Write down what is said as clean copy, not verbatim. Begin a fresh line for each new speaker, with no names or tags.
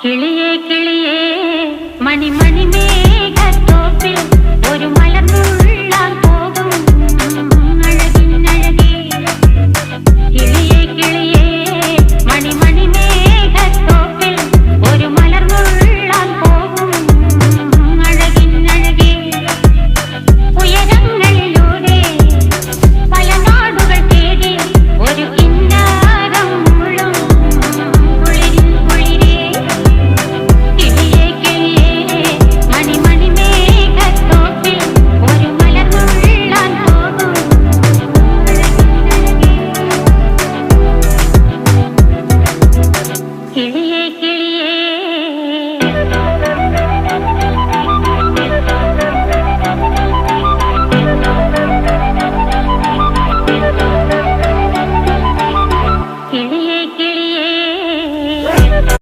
കിളിയേ കിളിയേ മണിമണി മേഘത്തോപ്പിൽ ഒരു മലർന്നുള്ളാൻ പോകും അഴകിനഴകേ. കിളിയേ കിളിയേ മണിമണി മേഘത്തോപ്പിൽ ഒരു മലർന്നുള്ളാൻ പോകും അഴകിനഴകേ. ഉയരങ്ങളിലൂടെ പല നാടുകൾ തേടി ഒരു കിന്നാരം മുഴും കുളിരിൻ കുളിരേ. കിളിയേ കിളിയേ മണിമണി മേഘത്തോപ്പിൽ ഒരു മലർന്നുള്ളാൻ പോകും അഴകിനഴകേ. കിളിയേ